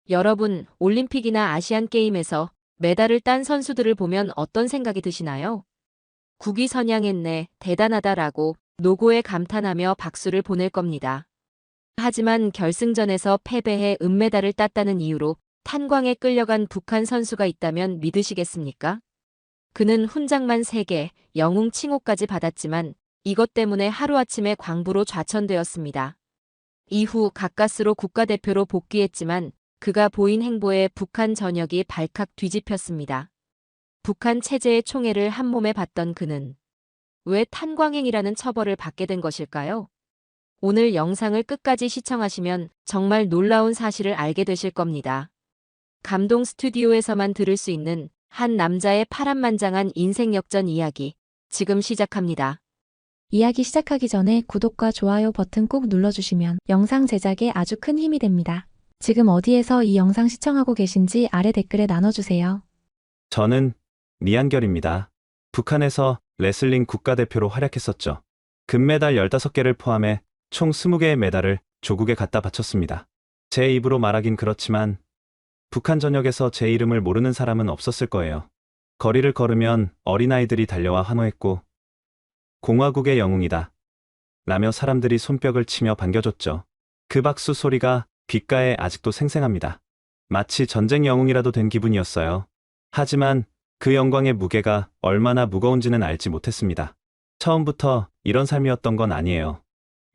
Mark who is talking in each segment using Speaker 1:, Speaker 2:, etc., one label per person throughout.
Speaker 1: 여러분, 올림픽이나 아시안 게임에서 메달을 딴 선수들을 보면 어떤 생각이 드시나요? 국위 선양했네, 대단하다라고 노고에 감탄하며 박수를 보낼 겁니다. 하지만 결승전에서 패배해 은메달을 땄다는 이유로 탄광에 끌려간 북한 선수가 있다면 믿으시겠습니까? 그는 훈장만 3개, 영웅 칭호까지 받았지만 이것 때문에 하루아침에 광부로 좌천되었습니다. 이후 가까스로 국가대표로 복귀했지만 그가 보인 행보에 북한 전역이 발칵 뒤집혔습니다. 북한 체제의 총애를 한몸에 받던 그는 왜 탄광행이라는 처벌을 받게 된 것일까요? 오늘 영상을 끝까지 시청하시면 정말 놀라운 사실을 알게 되실 겁니다. 감동 스튜디오에서만 들을 수 있는 한 남자의 파란만장한 인생 역전 이야기, 지금 시작합니다.
Speaker 2: 이야기 시작하기 전에 구독과 좋아요 버튼 꼭 눌러주시면 영상 제작에 아주 큰 힘이 됩니다. 지금 어디에서 이 영상 시청하고 계신지 아래 댓글에 나눠주세요.
Speaker 3: 저는 미한결입니다. 북한에서 레슬링 국가대표로 활약했었죠. 금메달 15개를 포함해 총 20개의 메달을 조국에 갖다 바쳤습니다. 제 입으로 말하긴 그렇지만 북한 전역에서 제 이름을 모르는 사람은 없었을 거예요. 거리를 걸으면 어린아이들이 달려와 환호했고 공화국의 영웅이다 라며 사람들이 손뼉을 치며 반겨줬죠. 그 박수 소리가 귓가에 아직도 생생합니다. 마치 전쟁 영웅이라도 된 기분이었어요. 하지만 그 영광의 무게가 얼마나 무거운지는 알지 못했습니다. 처음부터 이런 삶이었던 건 아니에요.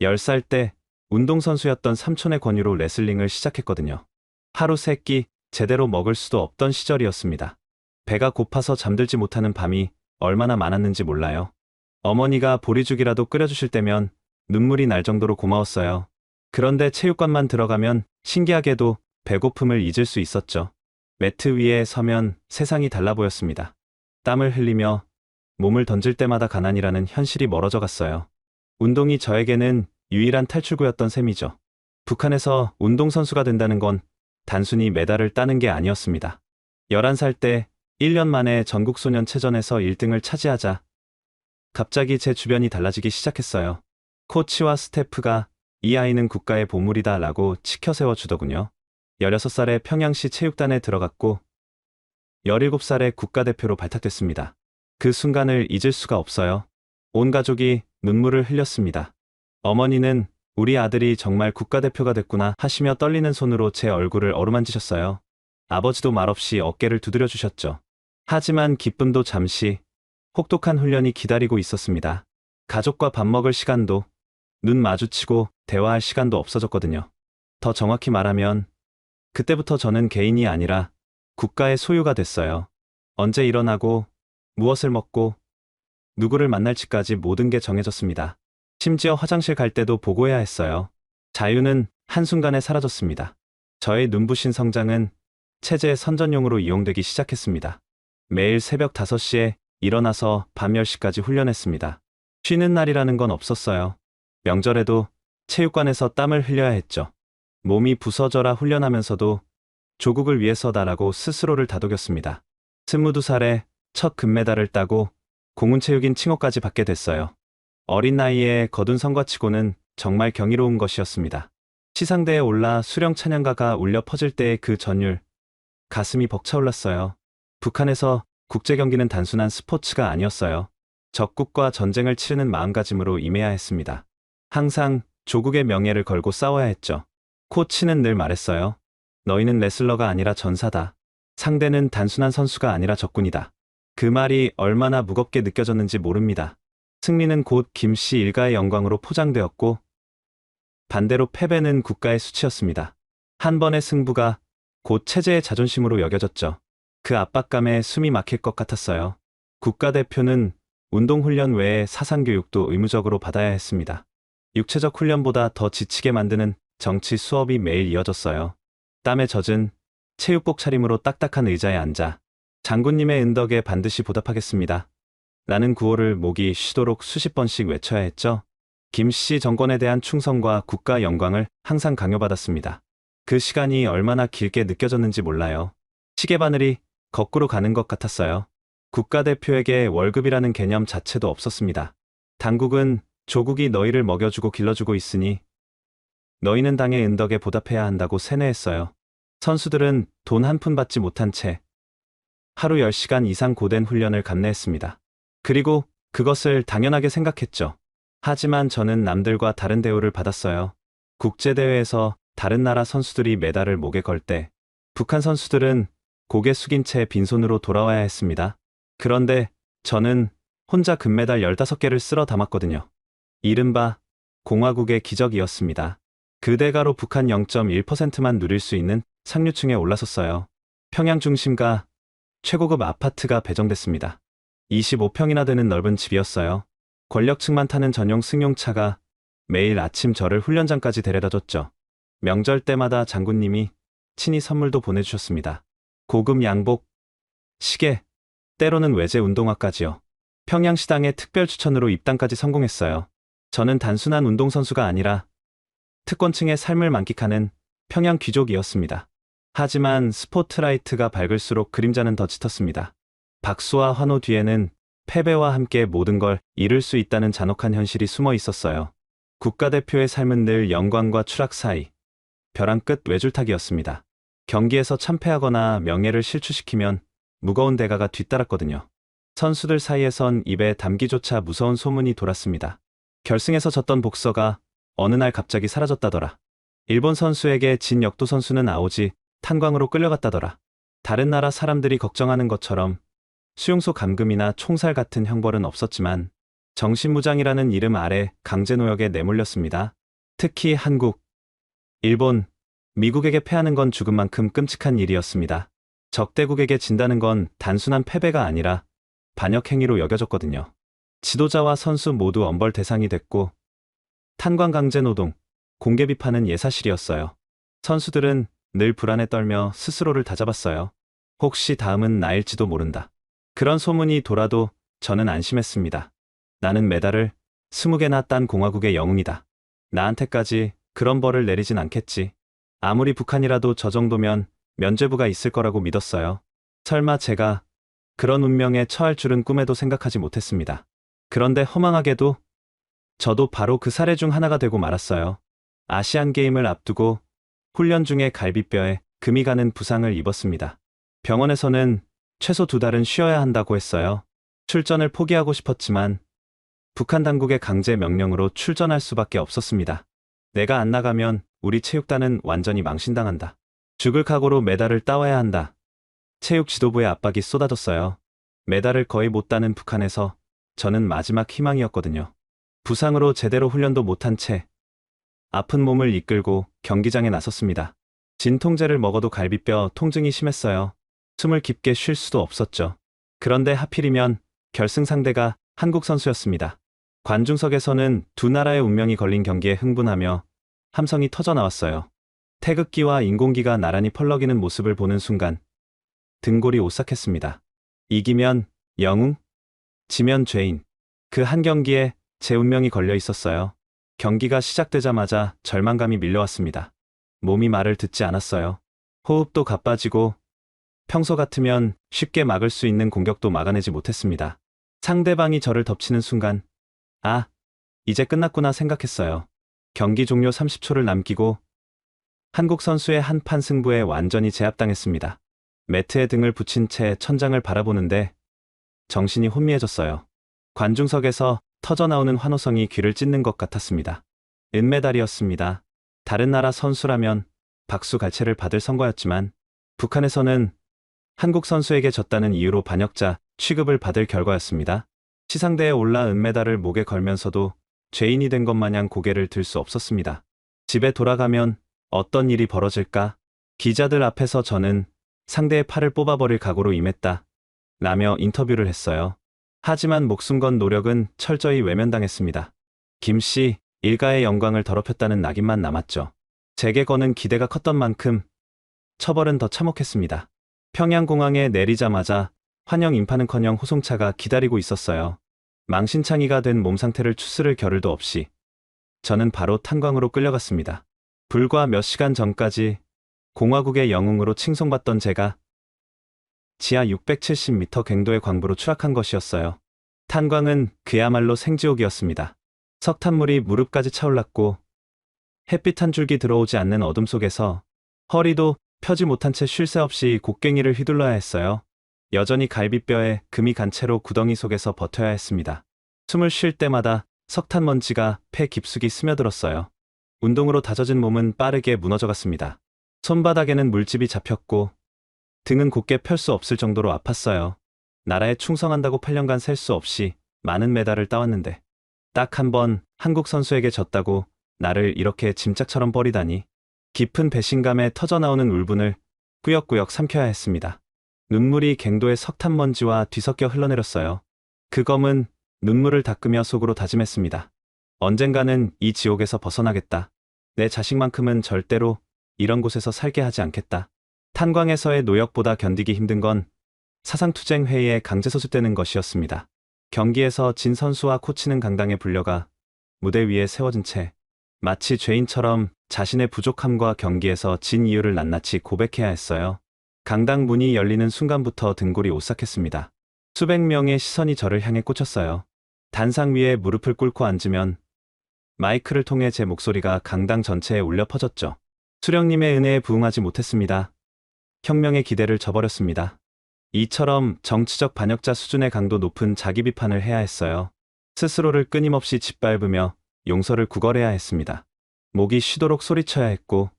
Speaker 3: 10살 때 운동선수였던 삼촌의 권유로 레슬링을 시작했거든요. 하루 3끼 제대로 먹을 수도 없던 시절이었습니다. 배가 고파서 잠들지 못하는 밤이 얼마나 많았는지 몰라요. 어머니가 보리죽이라도 끓여주실 때면 눈물이 날 정도로 고마웠어요. 그런데 체육관만 들어가면 신기하게도 배고픔을 잊을 수 있었죠. 매트 위에 서면 세상이 달라 보였습니다. 땀을 흘리며 몸을 던질 때마다 가난이라는 현실이 멀어져 갔어요. 운동이 저에게는 유일한 탈출구였던 셈이죠. 북한에서 운동선수가 된다는 건 단순히 메달을 따는 게 아니었습니다. 11살 때 1년 만에 전국소년체전에서 1등을 차지하자 갑자기 제 주변이 달라지기 시작했어요. 코치와 스태프가 이 아이는 국가의 보물이다 라고 치켜세워 주더군요. 16살에 평양시 체육단에 들어갔고 17살에 국가대표로 발탁됐습니다. 그 순간을 잊을 수가 없어요. 온 가족이 눈물을 흘렸습니다. 어머니는 우리 아들이 정말 국가대표가 됐구나 하시며 떨리는 손으로 제 얼굴을 어루만지셨어요. 아버지도 말없이 어깨를 두드려 주셨죠. 하지만 기쁨도 잠시, 혹독한 훈련이 기다리고 있었습니다. 가족과 밥 먹을 시간도, 눈 마주치고 대화할 시간도 없어졌거든요. 더 정확히 말하면 그때부터 저는 개인이 아니라 국가의 소유가 됐어요. 언제 일어나고, 무엇을 먹고, 누구를 만날지까지 모든 게 정해졌습니다. 심지어 화장실 갈 때도 보고해야 했어요. 자유는 한순간에 사라졌습니다. 저의 눈부신 성장은 체제의 선전용으로 이용되기 시작했습니다. 매일 새벽 5시에 일어나서 밤 10시까지 훈련했습니다. 쉬는 날이라는 건 없었어요. 명절에도 체육관에서 땀을 흘려야 했죠. 몸이 부서져라 훈련하면서도 조국을 위해서다라고 스스로를 다독였습니다. 22살에 첫 금메달을 따고 공훈체육인 칭호까지 받게 됐어요. 어린 나이에 거둔 성과치고는 정말 경이로운 것이었습니다. 시상대에 올라 수령 찬양가가 울려 퍼질 때의 그 전율, 가슴이 벅차올랐어요. 북한에서 국제경기는 단순한 스포츠가 아니었어요. 적국과 전쟁을 치르는 마음가짐으로 임해야 했습니다. 항상 조국의 명예를 걸고 싸워야 했죠. 코치는 늘 말했어요. 너희는 레슬러가 아니라 전사다. 상대는 단순한 선수가 아니라 적군이다. 그 말이 얼마나 무겁게 느껴졌는지 모릅니다. 승리는 곧 김씨 일가의 영광으로 포장되었고 반대로 패배는 국가의 수치였습니다. 한 번의 승부가 곧 체제의 자존심으로 여겨졌죠. 그 압박감에 숨이 막힐 것 같았어요. 국가대표는 운동훈련 외에 사상교육도 의무적으로 받아야 했습니다. 육체적 훈련보다 더 지치게 만드는 정치 수업이 매일 이어졌어요. 땀에 젖은 체육복 차림으로 딱딱한 의자에 앉아 장군님의 은덕에 반드시 보답하겠습니다. 라는 구호를 목이 쉬도록 수십 번씩 외쳐야 했죠. 김씨 정권에 대한 충성과 국가 영광을 항상 강요받았습니다. 그 시간이 얼마나 길게 느껴졌는지 몰라요. 시계바늘이 거꾸로 가는 것 같았어요. 국가대표에게 월급이라는 개념 자체도 없었습니다. 당국은 조국이 너희를 먹여주고 길러주고 있으니 너희는 당의 은덕에 보답해야 한다고 세뇌했어요. 선수들은 돈 한 푼 받지 못한 채 하루 10시간 이상 고된 훈련을 감내했습니다. 그리고 그것을 당연하게 생각했죠. 하지만 저는 남들과 다른 대우를 받았어요. 국제대회에서 다른 나라 선수들이 메달을 목에 걸 때 북한 선수들은 고개 숙인 채 빈손으로 돌아와야 했습니다. 그런데 저는 혼자 금메달 15개를 쓸어 담았거든요. 이른바 공화국의 기적이었습니다. 그 대가로 북한 0.1%만 누릴 수 있는 상류층에 올라섰어요. 평양 중심가 최고급 아파트가 배정됐습니다. 25평이나 되는 넓은 집이었어요. 권력층만 타는 전용 승용차가 매일 아침 저를 훈련장까지 데려다줬죠. 명절 때마다 장군님이 친히 선물도 보내주셨습니다. 고급 양복, 시계, 때로는 외제 운동화까지요. 평양시당의 특별 추천으로 입당까지 성공했어요. 저는 단순한 운동선수가 아니라 특권층의 삶을 만끽하는 평양 귀족이었습니다. 하지만 스포트라이트가 밝을수록 그림자는 더 짙었습니다. 박수와 환호 뒤에는 패배와 함께 모든 걸 잃을 수 있다는 잔혹한 현실이 숨어 있었어요. 국가대표의 삶은 늘 영광과 추락 사이, 벼랑 끝 외줄타기였습니다. 경기에서 참패하거나 명예를 실추시키면 무거운 대가가 뒤따랐거든요. 선수들 사이에선 입에 담기조차 무서운 소문이 돌았습니다. 결승에서 졌던 복서가 어느 날 갑자기 사라졌다더라. 일본 선수에게 진 역도 선수는 아오지 탄광으로 끌려갔다더라. 다른 나라 사람들이 걱정하는 것처럼 수용소 감금이나 총살 같은 형벌은 없었지만 정신무장이라는 이름 아래 강제노역에 내몰렸습니다. 특히 한국, 일본, 미국에게 패하는 건 죽음만큼 끔찍한 일이었습니다. 적대국에게 진다는 건 단순한 패배가 아니라 반역행위로 여겨졌거든요. 지도자와 선수 모두 엄벌 대상이 됐고 탄광 강제노동, 공개 비판은 예사실이었어요. 선수들은 늘 불안에 떨며 스스로를 다잡았어요. 혹시 다음은 나일지도 모른다. 그런 소문이 돌아도 저는 안심했습니다. 나는 메달을 20개나 딴 공화국의 영웅이다. 나한테까지 그런 벌을 내리진 않겠지. 아무리 북한이라도 저 정도면 면죄부가 있을 거라고 믿었어요. 설마 제가 그런 운명에 처할 줄은 꿈에도 생각하지 못했습니다. 그런데 허망하게도 저도 바로 그 사례 중 하나가 되고 말았어요. 아시안 게임을 앞두고 훈련 중에 갈비뼈에 금이 가는 부상을 입었습니다. 병원에서는 최소 2달은 쉬어야 한다고 했어요. 출전을 포기하고 싶었지만 북한 당국의 강제 명령으로 출전할 수밖에 없었습니다. 내가 안 나가면 우리 체육단은 완전히 망신당한다. 죽을 각오로 메달을 따와야 한다. 체육 지도부의 압박이 쏟아졌어요. 메달을 거의 못 따는 북한에서 저는 마지막 희망이었거든요. 부상으로 제대로 훈련도 못한 채 아픈 몸을 이끌고 경기장에 나섰습니다. 진통제를 먹어도 갈비뼈 통증이 심했어요. 숨을 깊게 쉴 수도 없었죠. 그런데 하필이면 결승 상대가 한국 선수였습니다. 관중석에서는 두 나라의 운명이 걸린 경기에 흥분하며 함성이 터져 나왔어요. 태극기와 인공기가 나란히 펄럭이는 모습을 보는 순간 등골이 오싹했습니다. 이기면 영웅, 지면 죄인. 그 한 경기에 제 운명이 걸려 있었어요. 경기가 시작되자마자 절망감이 밀려왔습니다. 몸이 말을 듣지 않았어요. 호흡도 가빠지고 평소 같으면 쉽게 막을 수 있는 공격도 막아내지 못했습니다. 상대방이 저를 덮치는 순간 아, 이제 끝났구나 생각했어요. 경기 종료 30초를 남기고 한국 선수의 한판 승부에 완전히 제압당했습니다. 매트에 등을 붙인 채 천장을 바라보는데 정신이 혼미해졌어요. 관중석에서 터져나오는 환호성이 귀를 찢는 것 같았습니다. 은메달이었습니다. 다른 나라 선수라면 박수 갈채를 받을 선거였지만 북한에서는 한국 선수에게 졌다는 이유로 반역자 취급을 받을 결과였습니다. 시상대에 올라 은메달을 목에 걸면서도 죄인이 된 것 마냥 고개를 들 수 없었습니다. 집에 돌아가면 어떤 일이 벌어질까? 기자들 앞에서 저는 상대의 팔을 뽑아버릴 각오로 임했다. 라며 인터뷰를 했어요. 하지만 목숨 건 노력은 철저히 외면당했습니다. 김씨 일가의 영광을 더럽혔다는 낙인만 남았죠. 제게 거는 기대가 컸던 만큼 처벌은 더 참혹했습니다. 평양공항에 내리자마자 환영 인파는커녕 호송차가 기다리고 있었어요. 망신창이가 된 몸 상태를 추스를 겨를도 없이 저는 바로 탄광으로 끌려갔습니다. 불과 몇 시간 전까지 공화국의 영웅으로 칭송받던 제가 지하 670m 갱도의 광부로 추락한 것이었어요. 탄광은 그야말로 생지옥이었습니다. 석탄물이 무릎까지 차올랐고 햇빛 한 줄기 들어오지 않는 어둠 속에서 허리도 펴지 못한 채 쉴 새 없이 곡괭이를 휘둘러야 했어요. 여전히 갈비뼈에 금이 간 채로 구덩이 속에서 버텨야 했습니다. 숨을 쉴 때마다 석탄 먼지가 폐 깊숙이 스며들었어요. 운동으로 다져진 몸은 빠르게 무너져갔습니다. 손바닥에는 물집이 잡혔고 등은 곧게 펼 수 없을 정도로 아팠어요. 나라에 충성한다고 8년간 셀 수 없이 많은 메달을 따왔는데 딱 한 번 한국 선수에게 졌다고 나를 이렇게 짐짝처럼 버리다니. 깊은 배신감에 터져나오는 울분을 꾸역꾸역 삼켜야 했습니다. 눈물이 갱도의 석탄먼지와 뒤섞여 흘러내렸어요. 그 검은 눈물을 닦으며 속으로 다짐했습니다. 언젠가는 이 지옥에서 벗어나겠다. 내 자식만큼은 절대로 이런 곳에서 살게 하지 않겠다. 탄광에서의 노역보다 견디기 힘든 건 사상투쟁 회의에 강제 소집되는 것이었습니다. 경기에서 진 선수와 코치는 강당에 불려가 무대 위에 세워진 채 마치 죄인처럼 자신의 부족함과 경기에서 진 이유를 낱낱이 고백해야 했어요. 강당 문이 열리는 순간부터 등골이 오싹했습니다. 수백 명의 시선이 저를 향해 꽂혔어요. 단상 위에 무릎을 꿇고 앉으면 마이크를 통해 제 목소리가 강당 전체에 울려 퍼졌죠. 수령님의 은혜에 부응하지 못했습니다. 혁명의 기대를 저버렸습니다. 이처럼 정치적 반역자 수준의 강도 높은 자기 비판을 해야 했어요. 스스로를 끊임없이 짓밟으며 용서를 구걸해야 했습니다. 목이 쉬도록 소리쳐야 했고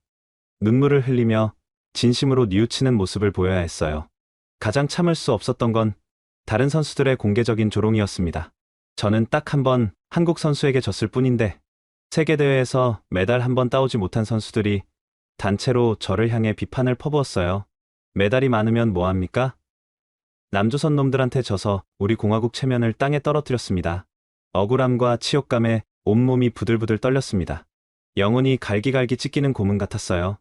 Speaker 3: 눈물을 흘리며 진심으로 뉘우치는 모습을 보여야 했어요. 가장 참을 수 없었던 건 다른 선수들의 공개적인 조롱이었습니다. 저는 딱 한 번 한국 선수에게 졌을 뿐인데 세계대회에서 메달 한 번 따오지 못한 선수들이 단체로 저를 향해 비판을 퍼부었어요. 메달이 많으면 뭐합니까? 남조선 놈들한테 져서 우리 공화국 체면을 땅에 떨어뜨렸습니다. 억울함과 치욕감에 온몸이 부들부들 떨렸습니다. 영혼이 갈기갈기 찢기는 고문 같았어요.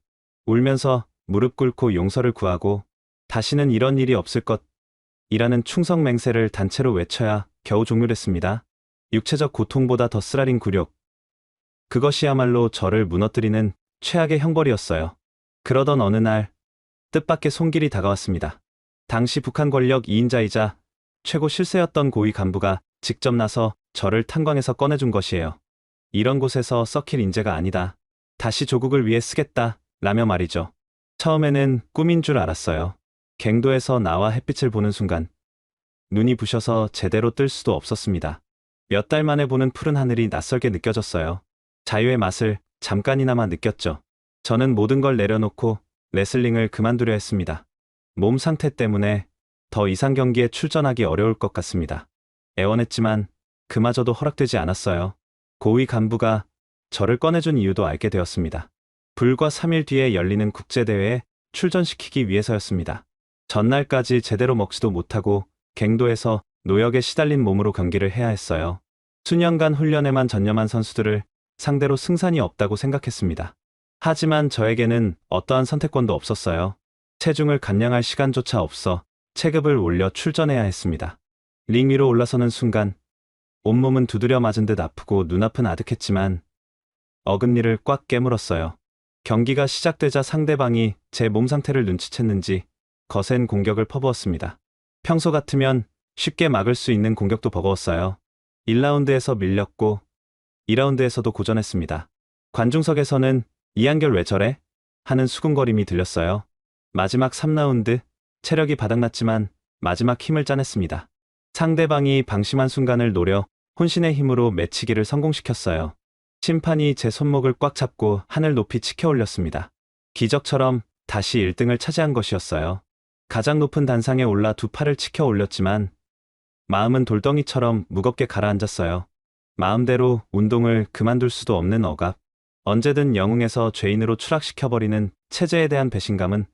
Speaker 3: 울면서 무릎 꿇고 용서를 구하고 다시는 이런 일이 없을 것이라는 충성 맹세를 단체로 외쳐야 겨우 종료됐습니다. 육체적 고통보다 더 쓰라린 굴욕. 그것이야말로 저를 무너뜨리는 최악의 형벌이었어요. 그러던 어느 날 뜻밖의 손길이 다가왔습니다. 당시 북한 권력 2인자이자 최고 실세였던 고위 간부가 직접 나서 저를 탄광에서 꺼내준 것이에요. 이런 곳에서 썩힐 인재가 아니다. 다시 조국을 위해 쓰겠다. 라며 말이죠. 처음에는 꿈인 줄 알았어요. 갱도에서 나와 햇빛을 보는 순간 눈이 부셔서 제대로 뜰 수도 없었습니다. 몇 달 만에 보는 푸른 하늘이 낯설게 느껴졌어요. 자유의 맛을 잠깐이나마 느꼈죠. 저는 모든 걸 내려놓고 레슬링을 그만두려 했습니다. 몸 상태 때문에 더 이상 경기에 출전하기 어려울 것 같습니다. 애원했지만 그마저도 허락되지 않았어요. 고위 간부가 저를 꺼내준 이유도 알게 되었습니다. 불과 3일 뒤에 열리는 국제대회에 출전시키기 위해서였습니다. 전날까지 제대로 먹지도 못하고 갱도에서 노역에 시달린 몸으로 경기를 해야 했어요. 수년간 훈련에만 전념한 선수들을 상대로 승산이 없다고 생각했습니다. 하지만 저에게는 어떠한 선택권도 없었어요. 체중을 감량할 시간조차 없어 체급을 올려 출전해야 했습니다. 링 위로 올라서는 순간 온몸은 두드려 맞은 듯 아프고 눈앞은 아득했지만 어금니를 꽉 깨물었어요. 경기가 시작되자 상대방이 제 몸 상태를 눈치챘는지 거센 공격을 퍼부었습니다. 평소 같으면 쉽게 막을 수 있는 공격도 버거웠어요. 1라운드에서 밀렸고 2라운드에서도 고전했습니다. 관중석에서는 이한결 왜 저래? 하는 수군거림이 들렸어요. 마지막 3라운드 체력이 바닥났지만 마지막 힘을 짜냈습니다. 상대방이 방심한 순간을 노려 혼신의 힘으로 매치기를 성공시켰어요. 심판이 제 손목을 꽉 잡고 하늘 높이 치켜 올렸습니다. 기적처럼 다시 1등을 차지한 것이었어요. 가장 높은 단상에 올라 두 팔을 치켜 올렸지만 마음은 돌덩이처럼 무겁게 가라앉았어요. 마음대로 운동을 그만둘 수도 없는 억압. 언제든 영웅에서 죄인으로 추락시켜버리는 체제에 대한 배신감은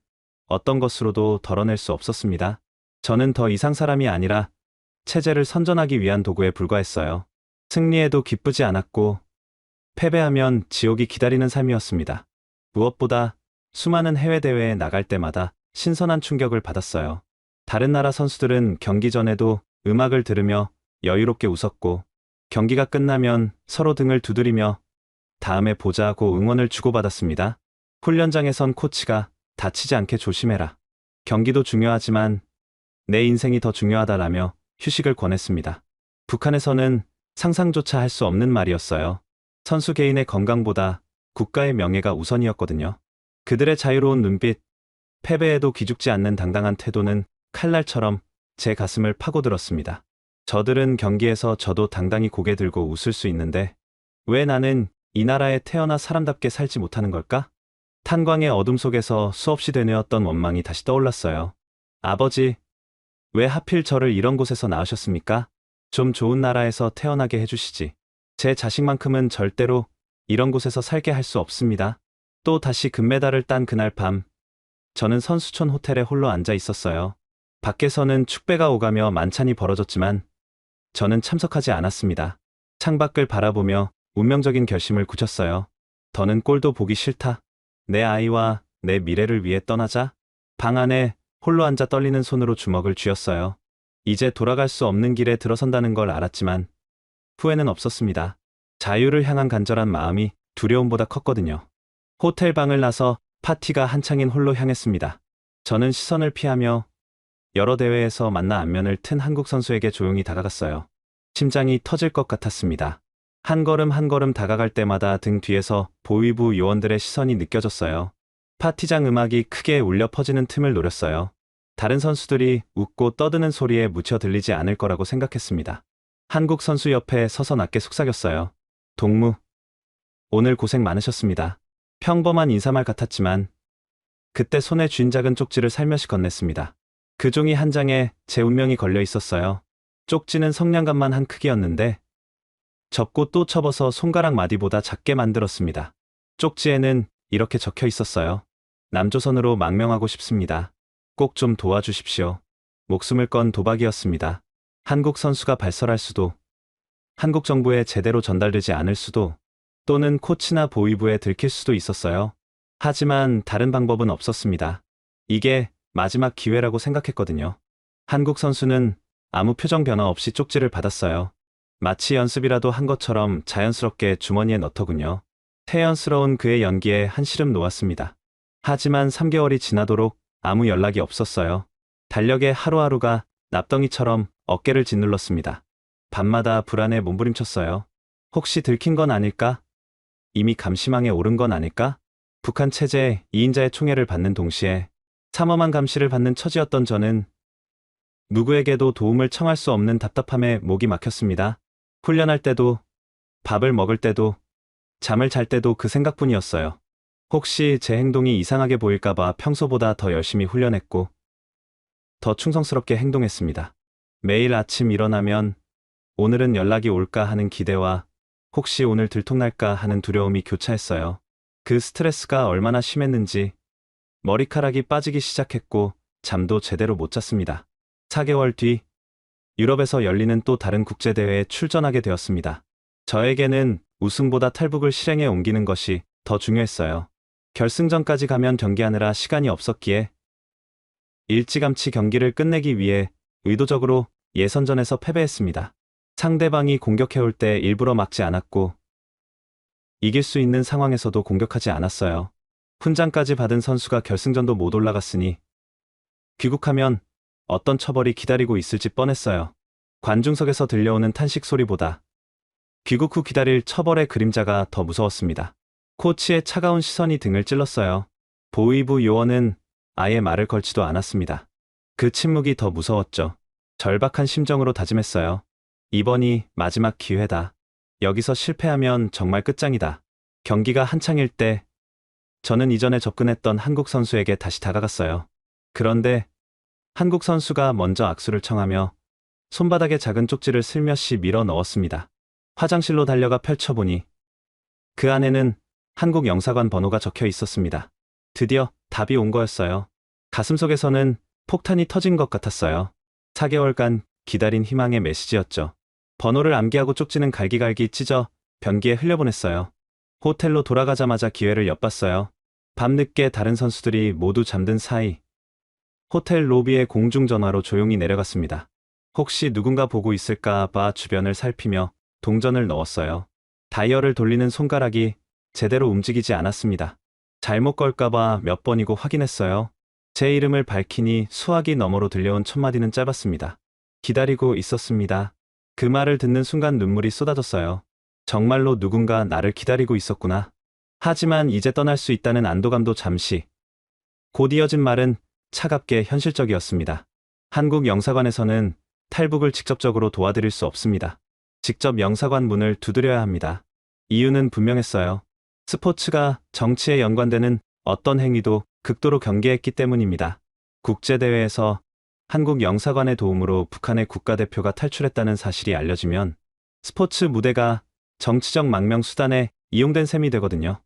Speaker 3: 어떤 것으로도 덜어낼 수 없었습니다. 저는 더 이상 사람이 아니라 체제를 선전하기 위한 도구에 불과했어요. 승리해도 기쁘지 않았고 패배하면 지옥이 기다리는 삶이었습니다. 무엇보다 수많은 해외대회에 나갈 때마다 신선한 충격을 받았어요. 다른 나라 선수들은 경기 전에도 음악을 들으며 여유롭게 웃었고 경기가 끝나면 서로 등을 두드리며 다음에 보자고 응원을 주고받았습니다. 훈련장에선 코치가 다치지 않게 조심해라. 경기도 중요하지만 내 인생이 더 중요하다라며 휴식을 권했습니다. 북한에서는 상상조차 할 수 없는 말이었어요. 선수 개인의 건강보다 국가의 명예가 우선이었거든요. 그들의 자유로운 눈빛, 패배에도 기죽지 않는 당당한 태도는 칼날처럼 제 가슴을 파고들었습니다. 저들은 경기에서 저도 당당히 고개 들고 웃을 수 있는데 왜 나는 이 나라에 태어나 사람답게 살지 못하는 걸까? 탄광의 어둠 속에서 수없이 되뇌었던 원망이 다시 떠올랐어요. 아버지, 왜 하필 저를 이런 곳에서 낳으셨습니까? 좀 좋은 나라에서 태어나게 해주시지. 제 자식만큼은 절대로 이런 곳에서 살게 할 수 없습니다. 또 다시 금메달을 딴 그날 밤, 저는 선수촌 호텔에 홀로 앉아 있었어요. 밖에서는 축배가 오가며 만찬이 벌어졌지만 저는 참석하지 않았습니다. 창밖을 바라보며 운명적인 결심을 굳혔어요. 더는 꼴도 보기 싫다. 내 아이와 내 미래를 위해 떠나자. 방 안에 홀로 앉아 떨리는 손으로 주먹을 쥐었어요. 이제 돌아갈 수 없는 길에 들어선다는 걸 알았지만 후회는 없었습니다. 자유를 향한 간절한 마음이 두려움보다 컸거든요. 호텔 방을 나서 파티가 한창인 홀로 향했습니다. 저는 시선을 피하며 여러 대회에서 만나 안면을 튼 한국 선수에게 조용히 다가갔어요. 심장이 터질 것 같았습니다. 한 걸음 한 걸음 다가갈 때마다 등 뒤에서 보위부 요원들의 시선이 느껴졌어요. 파티장 음악이 크게 울려 퍼지는 틈을 노렸어요. 다른 선수들이 웃고 떠드는 소리에 묻혀 들리지 않을 거라고 생각했습니다. 한국 선수 옆에 서서 낮게 속삭였어요. 동무, 오늘 고생 많으셨습니다. 평범한 인사말 같았지만 그때 손에 쥔 작은 쪽지를 살며시 건넸습니다. 그 종이 한 장에 제 운명이 걸려 있었어요. 쪽지는 성냥갑만 한 크기였는데 접고 또 접어서 손가락 마디보다 작게 만들었습니다. 쪽지에는 이렇게 적혀 있었어요. 남조선으로 망명하고 싶습니다. 꼭 좀 도와주십시오. 목숨을 건 도박이었습니다. 한국 선수가 발설할 수도, 한국 정부에 제대로 전달되지 않을 수도, 또는 코치나 보위부에 들킬 수도 있었어요. 하지만 다른 방법은 없었습니다. 이게 마지막 기회라고 생각했거든요. 한국 선수는 아무 표정 변화 없이 쪽지를 받았어요. 마치 연습이라도 한 것처럼 자연스럽게 주머니에 넣더군요. 태연스러운 그의 연기에 한시름 놓았습니다. 하지만 3개월이 지나도록 아무 연락이 없었어요. 달력의 하루하루가 납덩이처럼 어깨를 짓눌렀습니다. 밤마다 불안에 몸부림쳤어요. 혹시 들킨 건 아닐까? 이미 감시망에 오른 건 아닐까? 북한 체제 2인자의 총애를 받는 동시에 삼엄한 감시를 받는 처지였던 저는 누구에게도 도움을 청할 수 없는 답답함에 목이 막혔습니다. 훈련할 때도, 밥을 먹을 때도, 잠을 잘 때도 그 생각뿐이었어요. 혹시 제 행동이 이상하게 보일까봐 평소보다 더 열심히 훈련했고, 더 충성스럽게 행동했습니다. 매일 아침 일어나면 오늘은 연락이 올까 하는 기대와 혹시 오늘 들통날까 하는 두려움이 교차했어요. 그 스트레스가 얼마나 심했는지 머리카락이 빠지기 시작했고 잠도 제대로 못 잤습니다. 4개월 뒤 유럽에서 열리는 또 다른 국제대회에 출전하게 되었습니다. 저에게는 우승보다 탈북을 실행에 옮기는 것이 더 중요했어요. 결승전까지 가면 경기하느라 시간이 없었기에 일찌감치 경기를 끝내기 위해 의도적으로 예선전에서 패배했습니다. 상대방이 공격해올 때 일부러 막지 않았고 이길 수 있는 상황에서도 공격하지 않았어요. 훈장까지 받은 선수가 결승전도 못 올라갔으니 귀국하면 어떤 처벌이 기다리고 있을지 뻔했어요. 관중석에서 들려오는 탄식 소리보다 귀국 후 기다릴 처벌의 그림자가 더 무서웠습니다. 코치의 차가운 시선이 등을 찔렀어요. 보위부 요원은 아예 말을 걸지도 않았습니다. 그 침묵이 더 무서웠죠. 절박한 심정으로 다짐했어요. 이번이 마지막 기회다. 여기서 실패하면 정말 끝장이다. 경기가 한창일 때 저는 이전에 접근했던 한국 선수에게 다시 다가갔어요. 그런데 한국 선수가 먼저 악수를 청하며 손바닥에 작은 쪽지를 슬며시 밀어 넣었습니다. 화장실로 달려가 펼쳐보니 그 안에는 한국 영사관 번호가 적혀 있었습니다. 드디어 답이 온 거였어요. 가슴속에서는 폭탄이 터진 것 같았어요. 4개월간 기다린 희망의 메시지였죠. 번호를 암기하고 쪽지는 갈기갈기 찢어 변기에 흘려보냈어요. 호텔로 돌아가자마자 기회를 엿봤어요. 밤늦게 다른 선수들이 모두 잠든 사이 호텔 로비의 공중전화로 조용히 내려갔습니다. 혹시 누군가 보고 있을까 봐 주변을 살피며 동전을 넣었어요. 다이얼을 돌리는 손가락이 제대로 움직이지 않았습니다. 잘못 걸까봐 몇 번이고 확인했어요. 제 이름을 밝히니 수화기 너머로 들려온 첫마디는 짧았습니다. 기다리고 있었습니다. 그 말을 듣는 순간 눈물이 쏟아졌어요. 정말로 누군가 나를 기다리고 있었구나. 하지만 이제 떠날 수 있다는 안도감도 잠시 곧 이어진 말은 차갑게 현실적이었습니다. 한국 영사관에서는 탈북을 직접적으로 도와드릴 수 없습니다. 직접 영사관 문을 두드려야 합니다. 이유는 분명했어요. 스포츠가 정치에 연관되는 어떤 행위도 극도로 경계했기 때문입니다. 국제대회에서 한국 영사관의 도움으로 북한의 국가대표가 탈출했다는 사실이 알려지면 스포츠 무대가 정치적 망명 수단에 이용된 셈이 되거든요.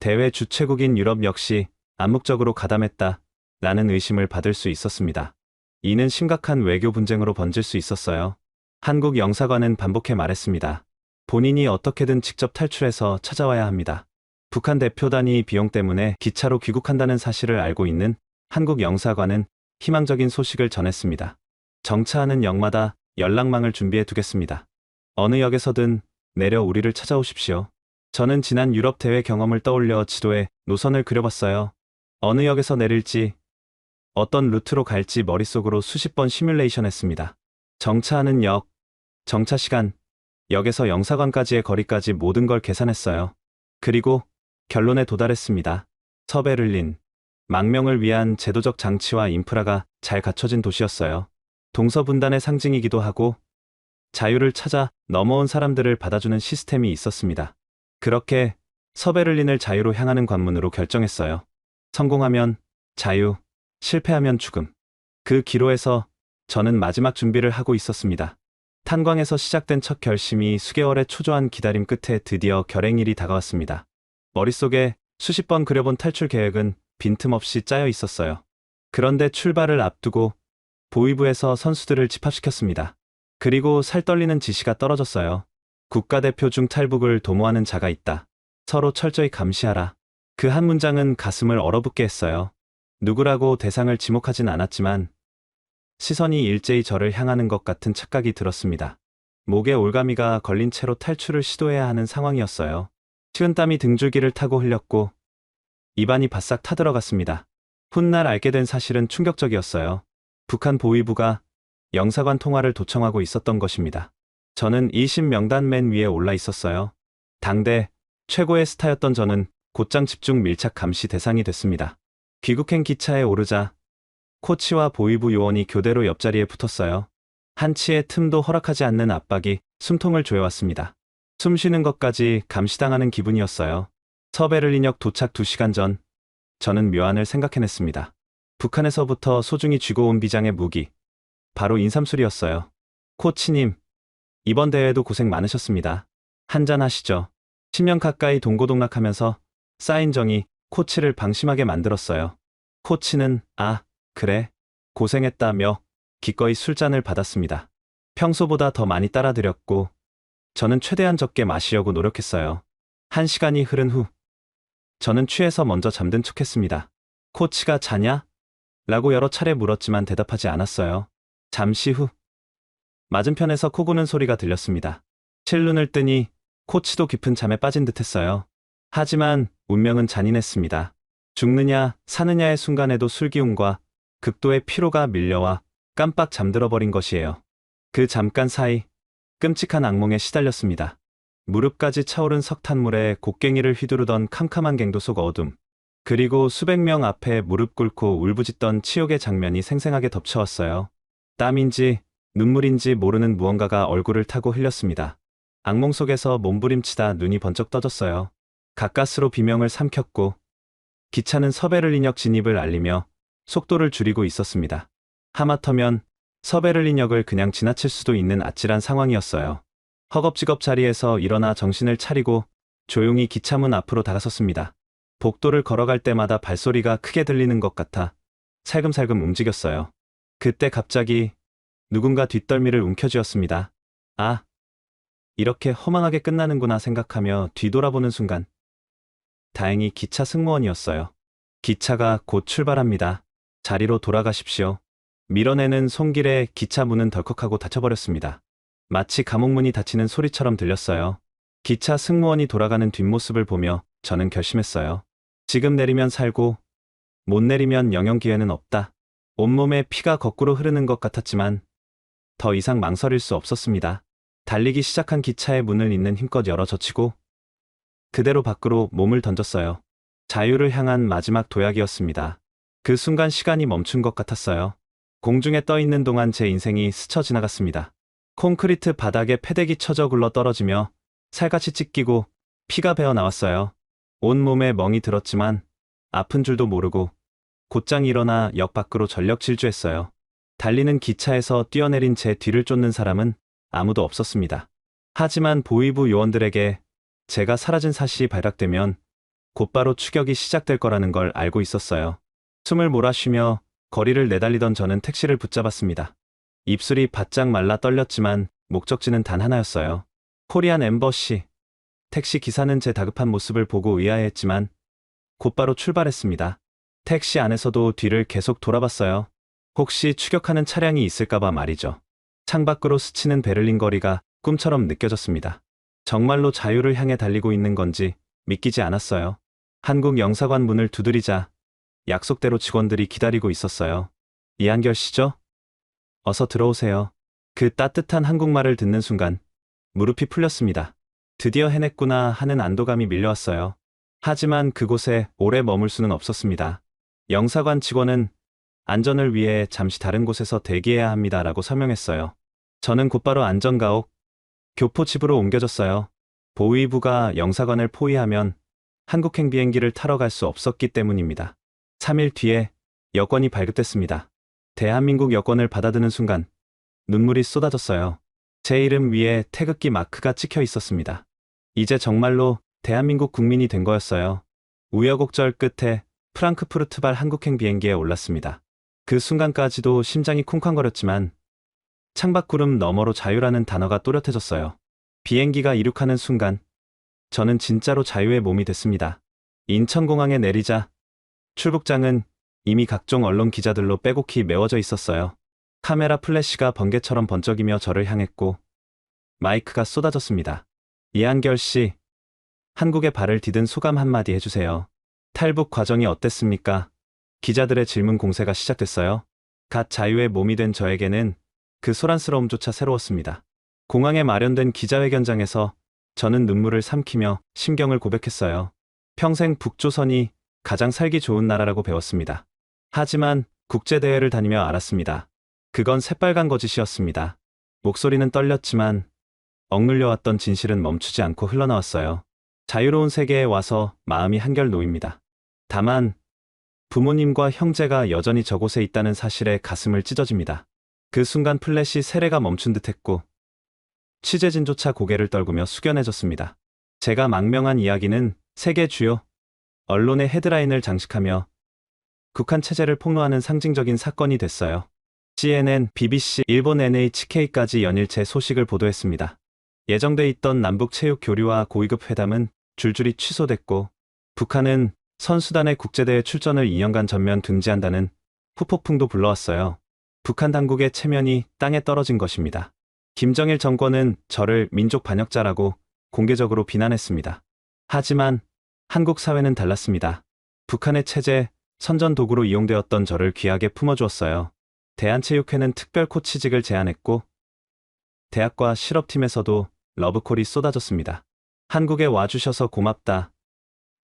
Speaker 3: 대회 주최국인 유럽 역시 암묵적으로 가담했다라는 의심을 받을 수 있었습니다. 이는 심각한 외교 분쟁으로 번질 수 있었어요. 한국 영사관은 반복해 말했습니다. 본인이 어떻게든 직접 탈출해서 찾아와야 합니다. 북한 대표단이 비용 때문에 기차로 귀국한다는 사실을 알고 있는 한국 영사관은 희망적인 소식을 전했습니다. 정차하는 역마다 연락망을 준비해 두겠습니다. 어느 역에서든 내려 우리를 찾아오십시오. 저는 지난 유럽 대회 경험을 떠올려 지도에 노선을 그려봤어요. 어느 역에서 내릴지, 어떤 루트로 갈지 머릿속으로 수십 번 시뮬레이션 했습니다. 정차하는 역, 정차 시간, 역에서 영사관까지의 거리까지 모든 걸 계산했어요. 그리고 결론에 도달했습니다. 서베를린, 망명을 위한 제도적 장치와 인프라가 잘 갖춰진 도시였어요. 동서분단의 상징이기도 하고 자유를 찾아 넘어온 사람들을 받아주는 시스템이 있었습니다. 그렇게 서베를린을 자유로 향하는 관문으로 결정했어요. 성공하면 자유, 실패하면 죽음. 그 기로에서 저는 마지막 준비를 하고 있었습니다. 탄광에서 시작된 첫 결심이 수개월의 초조한 기다림 끝에 드디어 결행일이 다가왔습니다. 머릿속에 수십 번 그려본 탈출 계획은 빈틈없이 짜여 있었어요. 그런데 출발을 앞두고 보위부에서 선수들을 집합시켰습니다. 그리고 살떨리는 지시가 떨어졌어요. 국가대표 중 탈북을 도모하는 자가 있다. 서로 철저히 감시하라. 그 한 문장은 가슴을 얼어붙게 했어요. 누구라고 대상을 지목하진 않았지만 시선이 일제히 저를 향하는 것 같은 착각이 들었습니다. 목에 올가미가 걸린 채로 탈출을 시도해야 하는 상황이었어요. 식은땀이 등줄기를 타고 흘렸고 입안이 바싹 타들어갔습니다. 훗날 알게 된 사실은 충격적이었어요. 북한 보위부가 영사관 통화를 도청하고 있었던 것입니다. 저는 20명단 맨 위에 올라 있었어요. 당대 최고의 스타였던 저는 곧장 집중 밀착 감시 대상이 됐습니다. 귀국행 기차에 오르자 코치와 보위부 요원이 교대로 옆자리에 붙었어요. 한치의 틈도 허락하지 않는 압박이 숨통을 조여왔습니다. 숨 쉬는 것까지 감시당하는 기분이었어요. 서베를린역 도착 2시간 전, 저는 묘안을 생각해냈습니다. 북한에서부터 소중히 쥐고 온 비장의 무기, 바로 인삼술이었어요. 코치님, 이번 대회도 고생 많으셨습니다. 한잔 하시죠. 10년 가까이 동고동락하면서 쌓인 정이 코치를 방심하게 만들었어요. 코치는 그래, 고생했다며 기꺼이 술잔을 받았습니다. 평소보다 더 많이 따라드렸고 저는 최대한 적게 마시려고 노력했어요. 1시간이 흐른 후 저는 취해서 먼저 잠든 척했습니다. 코치가 자냐? 라고 여러 차례 물었지만 대답하지 않았어요. 잠시 후 맞은편에서 코 고는 소리가 들렸습니다. 실눈을 뜨니 코치도 깊은 잠에 빠진 듯했어요. 하지만 운명은 잔인했습니다. 죽느냐 사느냐의 순간에도 술기운과 극도의 피로가 밀려와 깜빡 잠들어버린 것이에요. 그 잠깐 사이 끔찍한 악몽에 시달렸습니다. 무릎까지 차오른 석탄물에 곡괭이를 휘두르던 캄캄한 갱도 속 어둠, 그리고 수백 명 앞에 무릎 꿇고 울부짖던 치욕의 장면이 생생하게 덮쳐왔어요. 땀인지 눈물인지 모르는 무언가가 얼굴을 타고 흘렸습니다. 악몽 속에서 몸부림치다 눈이 번쩍 떠졌어요. 가까스로 비명을 삼켰고 기차는 서베를린역 진입을 알리며 속도를 줄이고 있었습니다. 하마터면 서베를린역을 그냥 지나칠 수도 있는 아찔한 상황이었어요. 허겁지겁 자리에서 일어나 정신을 차리고 조용히 기차문 앞으로 다가섰습니다. 복도를 걸어갈 때마다 발소리가 크게 들리는 것 같아 살금살금 움직였어요. 그때 갑자기 누군가 뒷덜미를 움켜쥐었습니다. 이렇게 허망하게 끝나는구나 생각하며 뒤돌아보는 순간 다행히 기차 승무원이었어요. 기차가 곧 출발합니다. 자리로 돌아가십시오. 밀어내는 손길에 기차 문은 덜컥하고 닫혀버렸습니다. 마치 감옥문이 닫히는 소리처럼 들렸어요. 기차 승무원이 돌아가는 뒷모습을 보며 저는 결심했어요. 지금 내리면 살고 못 내리면 영영 기회는 없다. 온몸에 피가 거꾸로 흐르는 것 같았지만 더 이상 망설일 수 없었습니다. 달리기 시작한 기차의 문을 있는 힘껏 열어 젖히고 그대로 밖으로 몸을 던졌어요. 자유를 향한 마지막 도약이었습니다. 그 순간 시간이 멈춘 것 같았어요. 공중에 떠 있는 동안 제 인생이 스쳐 지나갔습니다. 콘크리트 바닥에 패대기 쳐져 굴러 떨어지며 살같이 찢기고 피가 배어 나왔어요. 온몸에 멍이 들었지만 아픈 줄도 모르고 곧장 일어나 역 밖으로 전력 질주했어요. 달리는 기차에서 뛰어내린 제 뒤를 쫓는 사람은 아무도 없었습니다. 하지만 보위부 요원들에게 제가 사라진 사실이 발각되면 곧바로 추격이 시작될 거라는 걸 알고 있었어요. 숨을 몰아쉬며 거리를 내달리던 저는 택시를 붙잡았습니다. 입술이 바짝 말라 떨렸지만 목적지는 단 하나였어요. 코리안 엠버시. 택시 기사는 제 다급한 모습을 보고 의아해했지만 곧바로 출발했습니다. 택시 안에서도 뒤를 계속 돌아봤어요. 혹시 추격하는 차량이 있을까봐 말이죠. 창밖으로 스치는 베를린 거리가 꿈처럼 느껴졌습니다. 정말로 자유를 향해 달리고 있는 건지 믿기지 않았어요. 한국 영사관 문을 두드리자 약속대로 직원들이 기다리고 있었어요. 이한결 씨죠? 어서 들어오세요. 그 따뜻한 한국말을 듣는 순간 무릎이 풀렸습니다. 드디어 해냈구나 하는 안도감이 밀려왔어요. 하지만 그곳에 오래 머물 수는 없었습니다. 영사관 직원은 안전을 위해 잠시 다른 곳에서 대기해야 합니다라고 설명했어요. 저는 곧바로 안전가옥 교포집으로 옮겨졌어요. 보위부가 영사관을 포위하면 한국행 비행기를 타러 갈 수 없었기 때문입니다. 3일 뒤에 여권이 발급됐습니다. 대한민국 여권을 받아드는 순간 눈물이 쏟아졌어요. 제 이름 위에 태극기 마크가 찍혀 있었습니다. 이제 정말로 대한민국 국민이 된 거였어요. 우여곡절 끝에 프랑크푸르트발 한국행 비행기에 올랐습니다. 그 순간까지도 심장이 쿵쾅거렸지만 창밖 구름 너머로 자유라는 단어가 또렷해졌어요. 비행기가 이륙하는 순간 저는 진짜로 자유의 몸이 됐습니다. 인천공항에 내리자 출국장은 이미 각종 언론 기자들로 빼곡히 메워져 있었어요. 카메라 플래시가 번개처럼 번쩍이며 저를 향했고 마이크가 쏟아졌습니다. 이한결 씨, 한국에 발을 디딘 소감 한마디 해주세요. 탈북 과정이 어땠습니까? 기자들의 질문 공세가 시작됐어요. 갓 자유의 몸이 된 저에게는 그 소란스러움조차 새로웠습니다. 공항에 마련된 기자회견장에서 저는 눈물을 삼키며 심경을 고백했어요. 평생 북조선이 가장 살기 좋은 나라라고 배웠습니다. 하지만 국제대회를 다니며 알았습니다. 그건 새빨간 거짓이었습니다. 목소리는 떨렸지만 억눌려왔던 진실은 멈추지 않고 흘러나왔어요. 자유로운 세계에 와서 마음이 한결 놓입니다. 다만 부모님과 형제가 여전히 저곳에 있다는 사실에 가슴을 찢어집니다. 그 순간 플래시 세례가 멈춘 듯했고 취재진조차 고개를 떨구며 숙연해졌습니다. 제가 망명한 이야기는 세계 주요 언론의 헤드라인을 장식하며 북한 체제를 폭로하는 상징적인 사건이 됐어요. CNN, BBC, 일본 NHK까지 연일체 소식을 보도했습니다. 예정돼 있던 남북 체육 교류와 고위급 회담은 줄줄이 취소됐고 북한은 선수단의 국제대회 출전을 2년간 전면 금지한다는 후폭풍도 불러왔어요. 북한 당국의 체면이 땅에 떨어진 것입니다. 김정일 정권은 저를 민족 반역자라고 공개적으로 비난했습니다. 하지만 한국 사회는 달랐습니다. 북한의 체제, 선전 도구로 이용되었던 저를 귀하게 품어주었어요. 대한체육회는 특별 코치직을 제안했고 대학과 실업팀에서도 러브콜이 쏟아졌습니다. 한국에 와주셔서 고맙다.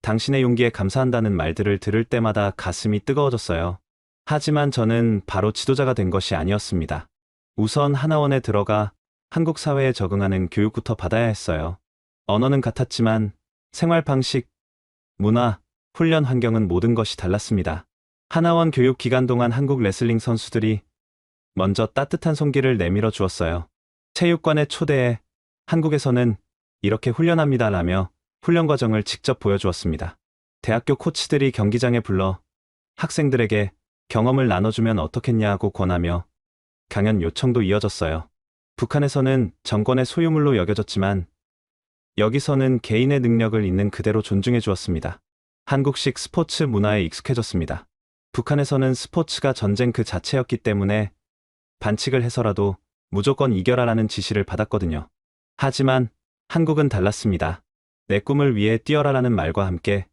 Speaker 3: 당신의 용기에 감사한다는 말들을 들을 때마다 가슴이 뜨거워졌어요. 하지만 저는 바로 지도자가 된 것이 아니었습니다. 우선 하나원에 들어가 한국 사회에 적응하는 교육부터 받아야 했어요. 언어는 같았지만 생활 방식, 문화, 훈련 환경은 모든 것이 달랐습니다. 하나원 교육 기간 동안 한국 레슬링 선수들이 먼저 따뜻한 손길을 내밀어 주었어요. 체육관에 초대해 한국에서는 이렇게 훈련합니다라며 훈련 과정을 직접 보여주었습니다. 대학교 코치들이 경기장에 불러 학생들에게 경험을 나눠주면 어떻겠냐고 권하며 강연 요청도 이어졌어요. 북한에서는 정권의 소유물로 여겨졌지만 여기서는 개인의 능력을 있는 그대로 존중해 주었습니다. 한국식 스포츠 문화에 익숙해졌습니다. 북한에서는 스포츠가 전쟁 그 자체였기 때문에 반칙을 해서라도 무조건 이겨라라는 지시를 받았거든요. 하지만 한국은 달랐습니다. 내 꿈을 위해 뛰어라라는 말과 함께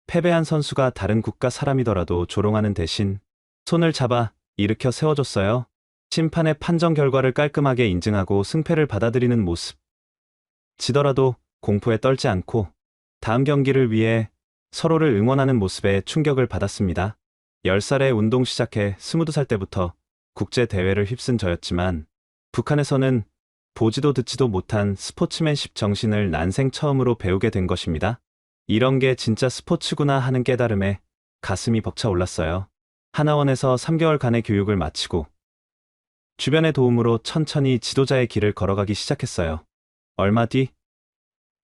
Speaker 3: 패배한 선수가 다른 국가 사람이더라도 조롱하는 대신 손을 잡아 일으켜 세워줬어요. 심판의 판정 결과를 깔끔하게 인증하고 승패를 받아들이는 모습. 지더라도 공포에 떨지 않고 다음 경기를 위해 서로를 응원하는 모습에 충격을 받았습니다. 10살에 운동 시작해 22살 때부터 국제 대회를 휩쓴 저였지만 북한에서는 보지도 듣지도 못한 스포츠맨십 정신을 난생 처음으로 배우게 된 것입니다. 이런 게 진짜 스포츠구나 하는 깨달음에 가슴이 벅차 올랐어요. 하나원에서 3개월간의 교육을 마치고 주변의 도움으로 천천히 지도자의 길을 걸어가기 시작했어요. 얼마 뒤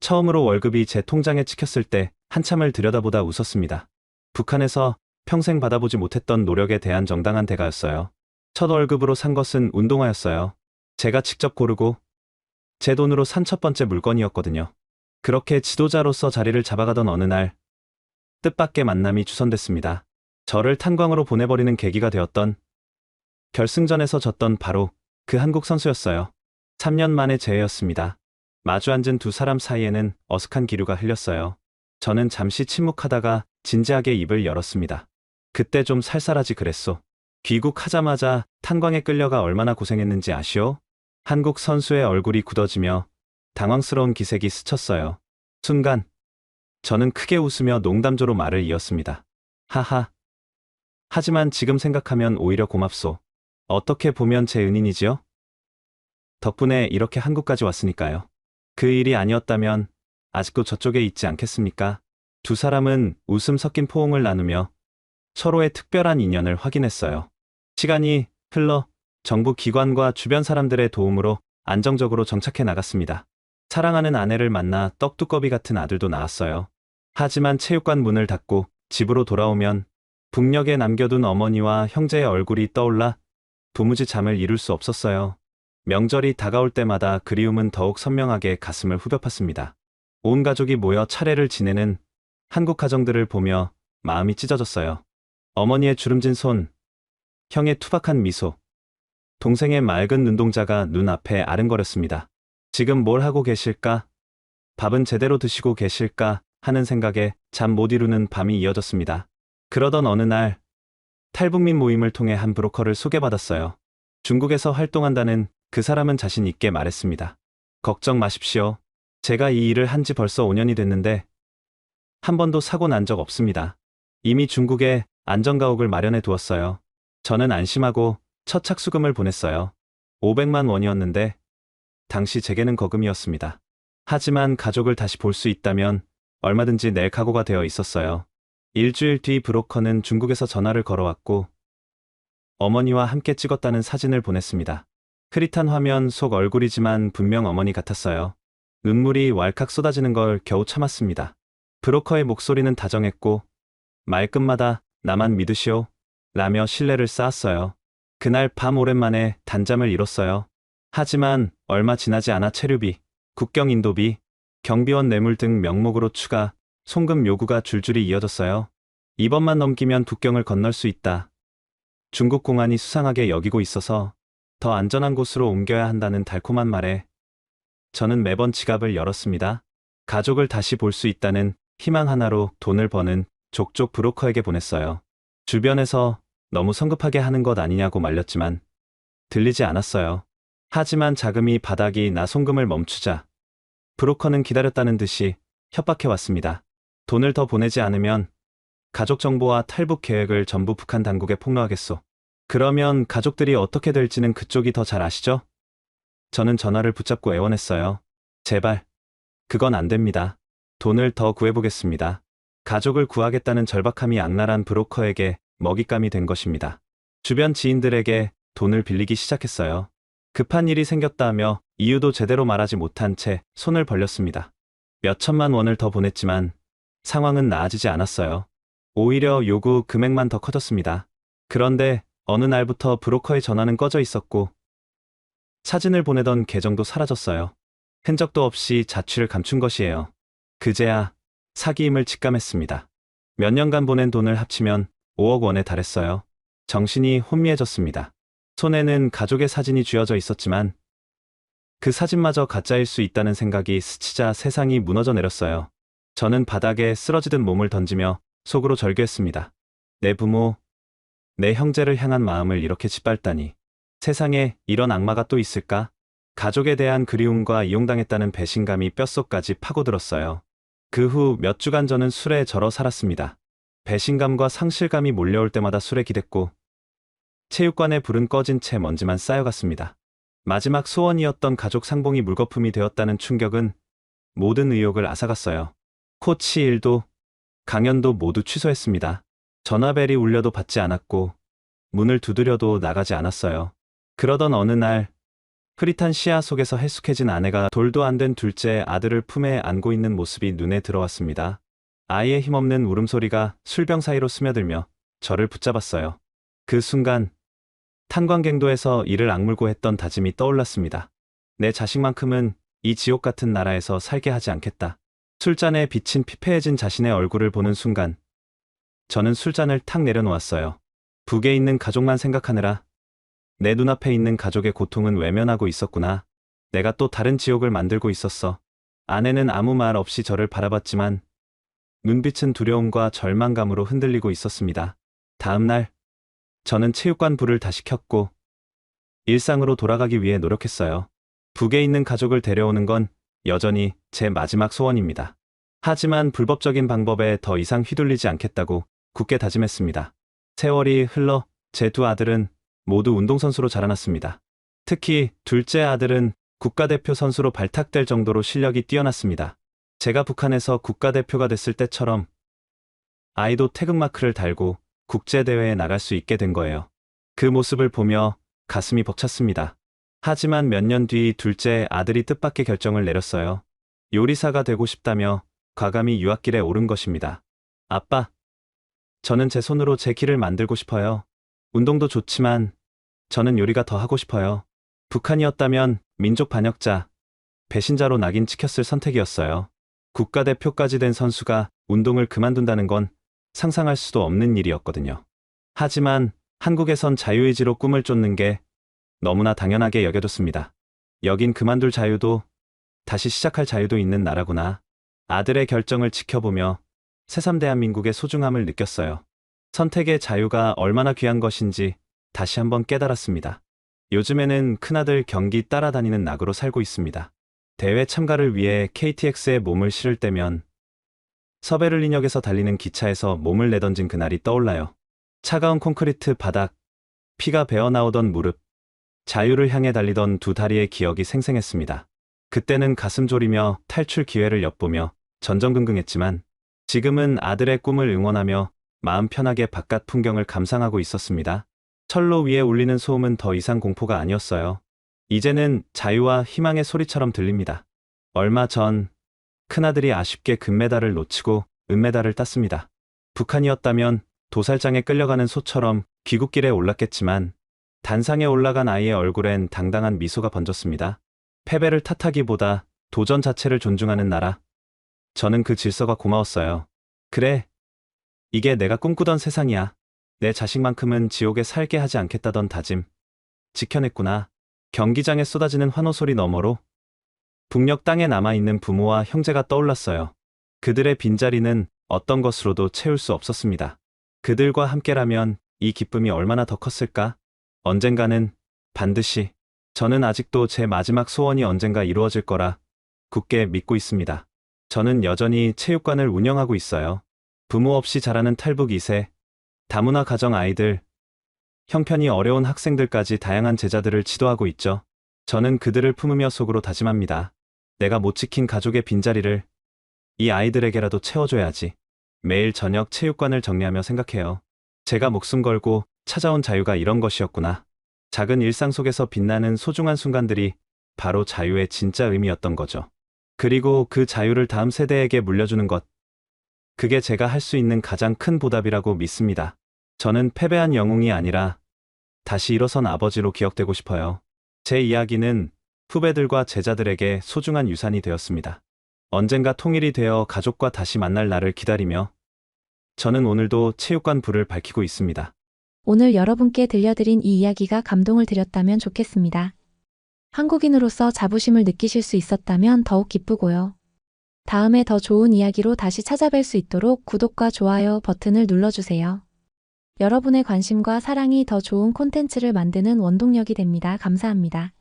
Speaker 3: 처음으로 월급이 제 통장에 찍혔을 때 한참을 들여다보다 웃었습니다. 북한에서 평생 받아보지 못했던 노력에 대한 정당한 대가였어요. 첫 월급으로 산 것은 운동화였어요. 제가 직접 고르고 제 돈으로 산 첫 번째 물건이었거든요. 그렇게 지도자로서 자리를 잡아가던 어느 날 뜻밖의 만남이 주선됐습니다. 저를 탄광으로 보내버리는 계기가 되었던 결승전에서 졌던 바로 그 한국 선수였어요. 3년 만의 재회였습니다. 마주 앉은 두 사람 사이에는 어색한 기류가 흘렸어요. 저는 잠시 침묵하다가 진지하게 입을 열었습니다. 그때 좀 살살하지 그랬소. 귀국하자마자 탄광에 끌려가 얼마나 고생했는지 아시오? 한국 선수의 얼굴이 굳어지며 당황스러운 기색이 스쳤어요. 순간 저는 크게 웃으며 농담조로 말을 이었습니다. 하하. 하지만 지금 생각하면 오히려 고맙소. 어떻게 보면 제 은인이지요? 덕분에 이렇게 한국까지 왔으니까요. 그 일이 아니었다면 아직도 저쪽에 있지 않겠습니까? 두 사람은 웃음 섞인 포옹을 나누며 서로의 특별한 인연을 확인했어요. 시간이 흘러 정부 기관과 주변 사람들의 도움으로 안정적으로 정착해 나갔습니다. 사랑하는 아내를 만나 떡두꺼비 같은 아들도 낳았어요. 하지만 체육관 문을 닫고 집으로 돌아오면 북녘에 남겨둔 어머니와 형제의 얼굴이 떠올라 도무지 잠을 이룰 수 없었어요. 명절이 다가올 때마다 그리움은 더욱 선명하게 가슴을 후벼 팠습니다. 온 가족이 모여 차례를 지내는 한국 가정들을 보며 마음이 찢어졌어요. 어머니의 주름진 손, 형의 투박한 미소, 동생의 맑은 눈동자가 눈앞에 아른거렸습니다. 지금 뭘 하고 계실까? 밥은 제대로 드시고 계실까? 하는 생각에 잠 못 이루는 밤이 이어졌습니다. 그러던 어느 날 탈북민 모임을 통해 한 브로커를 소개받았어요. 중국에서 활동한다는 그 사람은 자신 있게 말했습니다. 걱정 마십시오. 제가 이 일을 한 지 벌써 5년이 됐는데 한 번도 사고 난 적 없습니다. 이미 중국에 안전가옥을 마련해 두었어요. 저는 안심하고 첫 착수금을 보냈어요. 500만 원이었는데 당시 제게는 거금이었습니다. 하지만 가족을 다시 볼 수 있다면 얼마든지 낼 각오가 되어 있었어요. 일주일 뒤 브로커는 중국에서 전화를 걸어왔고 어머니와 함께 찍었다는 사진을 보냈습니다. 흐릿한 화면 속 얼굴이지만 분명 어머니 같았어요. 눈물이 왈칵 쏟아지는 걸 겨우 참았습니다. 브로커의 목소리는 다정했고 말끝마다 나만 믿으시오 라며 신뢰를 쌓았어요. 그날 밤 오랜만에 단잠을 이뤘어요. 하지만 얼마 지나지 않아 체류비, 국경 인도비, 경비원 뇌물 등 명목으로 추가 송금 요구가 줄줄이 이어졌어요. 이번만 넘기면 국경을 건널 수 있다. 중국 공안이 수상하게 여기고 있어서 더 안전한 곳으로 옮겨야 한다는 달콤한 말에 저는 매번 지갑을 열었습니다. 가족을 다시 볼 수 있다는 희망 하나로 돈을 버는 족족 브로커에게 보냈어요. 주변에서 너무 성급하게 하는 것 아니냐고 말렸지만 들리지 않았어요. 하지만 자금이 바닥이 나 송금을 멈추자 브로커는 기다렸다는 듯이 협박해 왔습니다. 돈을 더 보내지 않으면 가족 정보와 탈북 계획을 전부 북한 당국에 폭로하겠소. 그러면 가족들이 어떻게 될지는 그쪽이 더 잘 아시죠? 저는 전화를 붙잡고 애원했어요. 제발. 그건 안 됩니다. 돈을 더 구해보겠습니다. 가족을 구하겠다는 절박함이 악랄한 브로커에게 먹잇감이 된 것입니다. 주변 지인들에게 돈을 빌리기 시작했어요. 급한 일이 생겼다 하며 이유도 제대로 말하지 못한 채 손을 벌렸습니다. 몇 천만 원을 더 보냈지만 상황은 나아지지 않았어요. 오히려 요구 금액만 더 커졌습니다. 그런데 어느 날부터 브로커의 전화는 꺼져 있었고 사진을 보내던 계정도 사라졌어요. 흔적도 없이 자취를 감춘 것이에요. 그제야 사기임을 직감했습니다. 몇 년간 보낸 돈을 합치면 5억 원에 달했어요. 정신이 혼미해졌습니다. 손에는 가족의 사진이 쥐어져 있었지만 그 사진마저 가짜일 수 있다는 생각이 스치자 세상이 무너져 내렸어요. 저는 바닥에 쓰러지듯 몸을 던지며 속으로 절규했습니다. 내 부모, 내 형제를 향한 마음을 이렇게 짓밟다니. 세상에 이런 악마가 또 있을까? 가족에 대한 그리움과 이용당했다는 배신감이 뼛속까지 파고들었어요. 그 후 몇 주간 저는 술에 절어 살았습니다. 배신감과 상실감이 몰려올 때마다 술에 기댔고 체육관의 불은 꺼진 채 먼지만 쌓여갔습니다. 마지막 소원이었던 가족 상봉이 물거품이 되었다는 충격은 모든 의욕을 앗아갔어요. 코치 일도 강연도 모두 취소했습니다. 전화벨이 울려도 받지 않았고 문을 두드려도 나가지 않았어요. 그러던 어느 날 흐릿한 시야 속에서 해숙해진 아내가 돌도 안 된 둘째 아들을 품에 안고 있는 모습이 눈에 들어왔습니다. 아이의 힘없는 울음소리가 술병 사이로 스며들며 저를 붙잡았어요. 그 순간 탄광갱도에서 이를 악물고 했던 다짐이 떠올랐습니다. 내 자식만큼은 이 지옥 같은 나라에서 살게 하지 않겠다. 술잔에 비친 피폐해진 자신의 얼굴을 보는 순간 저는 술잔을 탁 내려놓았어요. 북에 있는 가족만 생각하느라 내 눈앞에 있는 가족의 고통은 외면하고 있었구나. 내가 또 다른 지옥을 만들고 있었어. 아내는 아무 말 없이 저를 바라봤지만 눈빛은 두려움과 절망감으로 흔들리고 있었습니다. 다음 날 저는 체육관 불을 다시 켰고 일상으로 돌아가기 위해 노력했어요. 북에 있는 가족을 데려오는 건 여전히 제 마지막 소원입니다. 하지만 불법적인 방법에 더 이상 휘둘리지 않겠다고 굳게 다짐했습니다. 세월이 흘러 제 두 아들은 모두 운동선수로 자라났습니다. 특히 둘째 아들은 국가대표 선수로 발탁될 정도로 실력이 뛰어났습니다. 제가 북한에서 국가대표가 됐을 때처럼 아이도 태극마크를 달고 국제대회에 나갈 수 있게 된 거예요. 그 모습을 보며 가슴이 벅찼습니다. 하지만 몇 년 뒤 둘째 아들이 뜻밖의 결정을 내렸어요. 요리사가 되고 싶다며 과감히 유학길에 오른 것입니다. 아빠, 저는 제 손으로 제 길을 만들고 싶어요. 운동도 좋지만 저는 요리가 더 하고 싶어요. 북한이었다면 민족 반역자, 배신자로 낙인 찍혔을 선택이었어요. 국가대표까지 된 선수가 운동을 그만둔다는 건 상상할 수도 없는 일이었거든요. 하지만 한국에선 자유의지로 꿈을 쫓는 게 너무나 당연하게 여겨졌습니다. 여긴 그만둘 자유도 다시 시작할 자유도 있는 나라구나. 아들의 결정을 지켜보며 새삼 대한민국의 소중함을 느꼈어요. 선택의 자유가 얼마나 귀한 것인지 다시 한번 깨달았습니다. 요즘에는 큰아들 경기 따라다니는 낙으로 살고 있습니다. 대회 참가를 위해 KTX에 몸을 실을 때면 서베를린역에서 달리는 기차에서 몸을 내던진 그날이 떠올라요. 차가운 콘크리트 바닥, 피가 배어나오던 무릎, 자유를 향해 달리던 두 다리의 기억이 생생했습니다. 그때는 가슴 졸이며 탈출 기회를 엿보며 전전긍긍했지만 지금은 아들의 꿈을 응원하며 마음 편하게 바깥 풍경을 감상하고 있었습니다. 철로 위에 울리는 소음은 더 이상 공포가 아니었어요. 이제는 자유와 희망의 소리처럼 들립니다. 얼마 전 큰아들이 아쉽게 금메달을 놓치고 은메달을 땄습니다. 북한이었다면 도살장에 끌려가는 소처럼 귀국길에 올랐겠지만 단상에 올라간 아이의 얼굴엔 당당한 미소가 번졌습니다. 패배를 탓하기보다 도전 자체를 존중하는 나라. 저는 그 질서가 고마웠어요. 그래, 이게 내가 꿈꾸던 세상이야. 내 자식만큼은 지옥에 살게 하지 않겠다던 다짐. 지켜냈구나. 경기장에 쏟아지는 환호 소리 너머로 북녘 땅에 남아있는 부모와 형제가 떠올랐어요. 그들의 빈자리는 어떤 것으로도 채울 수 없었습니다. 그들과 함께라면 이 기쁨이 얼마나 더 컸을까? 언젠가는 반드시. 저는 아직도 제 마지막 소원이 언젠가 이루어질 거라 굳게 믿고 있습니다. 저는 여전히 체육관을 운영하고 있어요. 부모 없이 자라는 탈북 2세, 다문화 가정 아이들, 형편이 어려운 학생들까지 다양한 제자들을 지도하고 있죠. 저는 그들을 품으며 속으로 다짐합니다. 내가 못 지킨 가족의 빈자리를 이 아이들에게라도 채워줘야지. 매일 저녁 체육관을 정리하며 생각해요. 제가 목숨 걸고 찾아온 자유가 이런 것이었구나. 작은 일상 속에서 빛나는 소중한 순간들이 바로 자유의 진짜 의미였던 거죠. 그리고 그 자유를 다음 세대에게 물려주는 것. 그게 제가 할 수 있는 가장 큰 보답이라고 믿습니다. 저는 패배한 영웅이 아니라 다시 일어선 아버지로 기억되고 싶어요. 제 이야기는 후배들과 제자들에게 소중한 유산이 되었습니다. 언젠가 통일이 되어 가족과 다시 만날 날을 기다리며 저는 오늘도 체육관 불을 밝히고 있습니다.
Speaker 2: 오늘 여러분께 들려드린 이 이야기가 감동을 드렸다면 좋겠습니다. 한국인으로서 자부심을 느끼실 수 있었다면 더욱 기쁘고요. 다음에 더 좋은 이야기로 다시 찾아뵐 수 있도록 구독과 좋아요 버튼을 눌러주세요. 여러분의 관심과 사랑이 더 좋은 콘텐츠를 만드는 원동력이 됩니다. 감사합니다.